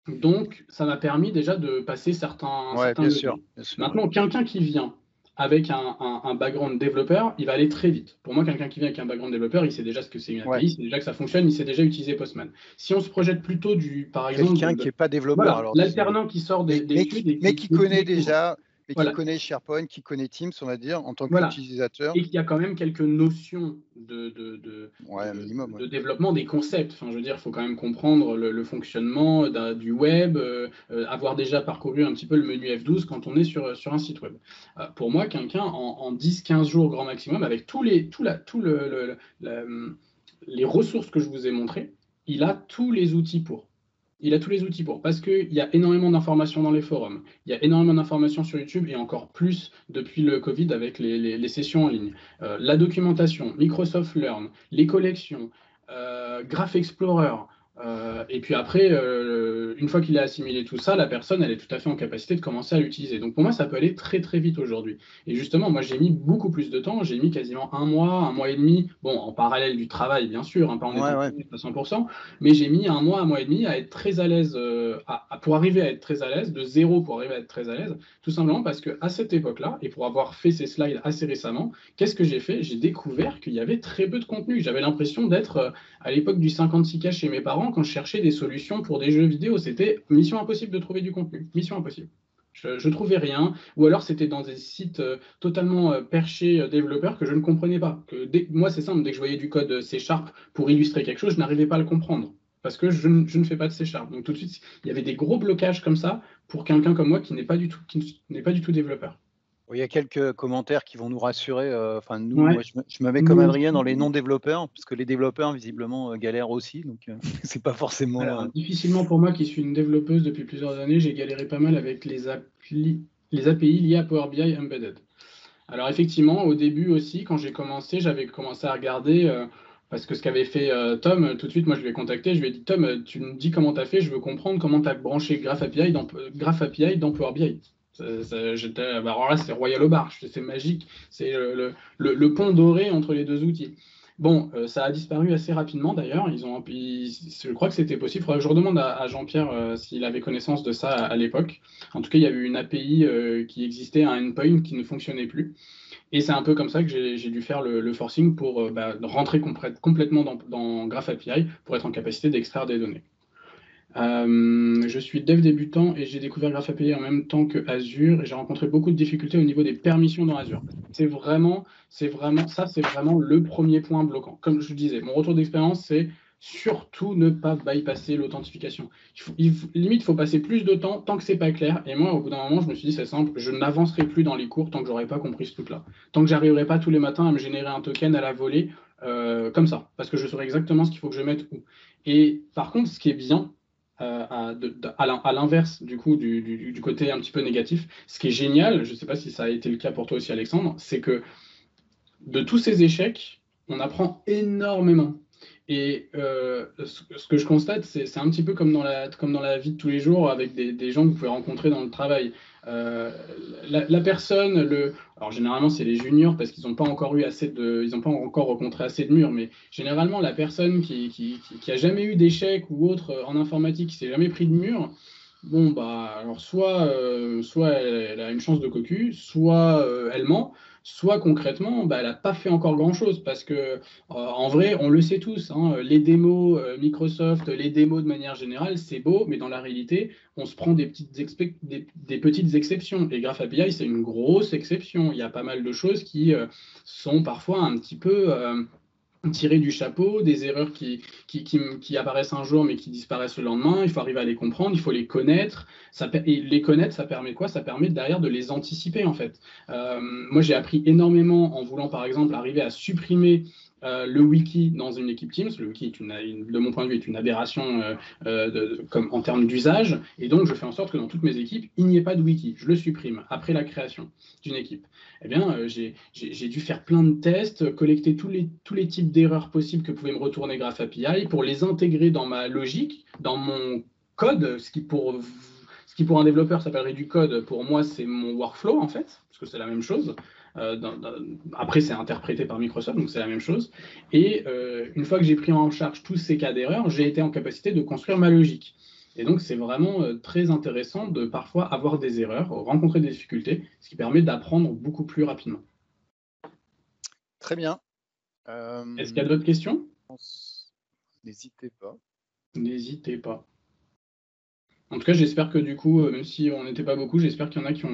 Donc, ça m'a permis déjà de passer certains bien sûr. Maintenant, quelqu'un qui vient avec un background développeur, il va aller très vite. Pour moi, quelqu'un qui vient avec un background développeur, il sait déjà ce que c'est une API, il sait déjà que ça fonctionne, il sait déjà utiliser Postman. Si on se projette plutôt par exemple... Quelqu'un qui n'est pas développeur. Voilà, l'alternant qui sort des études... Mais qui connaît déjà... Et qui connaît SharePoint, qui connaît Teams, on va dire, en tant qu'utilisateur. Et qui a quand même quelques notions de développement des concepts. Enfin, je veux dire, il faut quand même comprendre le fonctionnement du web, avoir déjà parcouru un petit peu le menu F12 quand on est sur un site web. Pour moi, quelqu'un en 10-15 jours grand maximum, avec les ressources que je vous ai montrées, il a tous les outils pour. Il a tous les outils pour, parce qu'il y a énormément d'informations dans les forums, il y a énormément d'informations sur YouTube et encore plus depuis le Covid avec les sessions en ligne. La documentation, Microsoft Learn, les collections, Graph Explorer. Et puis après, une fois qu'il a assimilé tout ça, la personne, elle est tout à fait en capacité de commencer à l'utiliser. Donc pour moi, ça peut aller très très vite aujourd'hui. Et justement, moi, j'ai mis beaucoup plus de temps. J'ai mis quasiment 1 mois et demi. Bon, en parallèle du travail, bien sûr, hein, pas en étant à 100%, mais j'ai mis 1 mois et demi à être très à l'aise, pour arriver à être très à l'aise, de zéro pour arriver à être très à l'aise, tout simplement parce qu'à cette époque-là, et pour avoir fait ces slides assez récemment, qu'est-ce que j'ai fait? J'ai découvert qu'il y avait très peu de contenu. J'avais l'impression d'être à l'époque du 56K chez mes parents quand je cherchais des solutions pour des jeux vidéo. C'était mission impossible de trouver du contenu. Mission impossible. Je trouvais rien, ou alors c'était dans des sites totalement perchés développeurs que je ne comprenais pas. Moi, c'est simple, dès que je voyais du code C# pour illustrer quelque chose, je n'arrivais pas à le comprendre, parce que je ne fais pas de C#. Donc tout de suite, il y avait des gros blocages comme ça pour quelqu'un comme moi qui n'est pas du tout développeur. Il y a quelques commentaires qui vont nous rassurer. Moi, je me mets comme Adrien dans les non-développeurs, parce que les développeurs, visiblement, galèrent aussi. Donc, c'est pas forcément... Alors, difficilement pour moi, qui suis une développeuse depuis plusieurs années, j'ai galéré pas mal avec les API liées à Power BI Embedded. Alors, effectivement, au début aussi, quand j'ai commencé, j'avais commencé à regarder... parce que ce qu'avait fait Tom, tout de suite, moi, je lui ai contacté. Je lui ai dit, Tom, tu me dis comment tu as fait, je veux comprendre comment tu as branché Graph API dans Power BI. Alors là, c'est royal au bar, c'est magique. C'est le pont doré entre les deux outils. Bon, ça a disparu assez rapidement d'ailleurs. Je crois que c'était possible. Il faudrait que je redemande à Jean-Pierre s'il avait connaissance de ça à l'époque. En tout cas, il y a eu une API qui existait, un endpoint qui ne fonctionnait plus. Et c'est un peu comme ça que j'ai dû faire le forcing pour rentrer complètement dans Graph API pour être en capacité d'extraire des données. Je suis dev débutant et j'ai découvert Graph API en même temps que Azure et j'ai rencontré beaucoup de difficultés au niveau des permissions dans Azure. C'est vraiment le premier point bloquant. Comme je vous disais, mon retour d'expérience, c'est surtout ne pas bypasser l'authentification. Limite, il faut passer plus de temps tant que c'est pas clair. Et moi, au bout d'un moment, je me suis dit, c'est simple, je n'avancerai plus dans les cours tant que j'aurais pas compris ce truc-là. Tant que j'arriverai pas tous les matins à me générer un token à la volée comme ça, parce que je saurai exactement ce qu'il faut que je mette où. Et par contre, ce qui est bien, à l'inverse du coup du côté un petit peu négatif, ce qui est génial, je ne sais pas si ça a été le cas pour toi aussi Alexandre, c'est que de tous ces échecs, on apprend énormément. Et ce que je constate, c'est un petit peu comme dans la vie de tous les jours avec des gens que vous pouvez rencontrer dans le travail. La personne, alors généralement c'est les juniors parce qu'ils n'ont pas encore ils n'ont pas encore rencontré assez de murs, mais généralement la personne qui a jamais eu d'échec ou autre en informatique, qui s'est jamais pris de mur, bon bah alors soit elle a une chance de cocu, soit elle ment. Soit concrètement, bah, elle n'a pas fait encore grand-chose parce que en vrai, on le sait tous, hein, les démos Microsoft, les démos de manière générale, c'est beau, mais dans la réalité, on se prend des petites exceptions. Et Graph API, c'est une grosse exception. Il y a pas mal de choses qui sont parfois un petit peu tirées du chapeau, des erreurs qui apparaissent un jour mais qui disparaissent le lendemain. Il faut arriver à les comprendre, il faut les connaître. Et les connaître, ça permet quoi? Ça permet derrière de les anticiper en fait. Moi, j'ai appris énormément en voulant par exemple arriver à supprimer le wiki dans une équipe Teams. Le wiki, de mon point de vue, est une aberration comme en termes d'usage. Et donc, je fais en sorte que dans toutes mes équipes, il n'y ait pas de wiki. Je le supprime après la création d'une équipe. Eh bien, j'ai dû faire plein de tests, collecter tous les types d'erreurs possibles que pouvait me retourner Graph API pour les intégrer dans ma logique, dans mon code, ce qui pour un développeur s'appellerait du code, pour moi, c'est mon workflow, en fait, parce que c'est la même chose. Après, c'est interprété par Microsoft, donc c'est la même chose. Et une fois que j'ai pris en charge tous ces cas d'erreur, j'ai été en capacité de construire ma logique. Et donc, c'est vraiment très intéressant de parfois avoir des erreurs, rencontrer des difficultés, ce qui permet d'apprendre beaucoup plus rapidement. Très bien. Est-ce qu'il y a d'autres questions? N'hésitez pas. N'hésitez pas. En tout cas, j'espère que du coup, même si on n'était pas beaucoup, j'espère qu'il y en a qui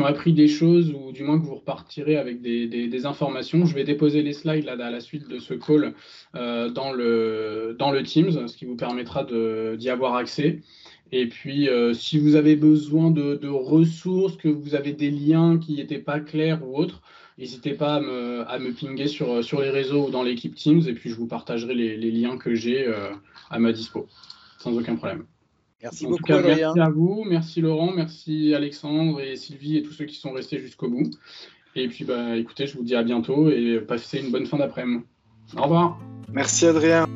ont appris des choses ou du moins que vous repartirez avec des informations. Je vais déposer les slides là, à la suite de ce call dans le Teams, ce qui vous permettra d'y avoir accès. Et puis, si vous avez besoin de ressources, que vous avez des liens qui n'étaient pas clairs ou autres, n'hésitez pas à me pinguer sur les réseaux ou dans l'équipe Teams et puis je vous partagerai les liens que j'ai à ma dispo, sans aucun problème. Merci en beaucoup, tout cas, Adrien. merci à vous, merci Laurent, merci Alexandre et Sylvie et tous ceux qui sont restés jusqu'au bout. Et puis, écoutez, je vous dis à bientôt et passez une bonne fin d'après-midi. Au revoir. Merci Adrien.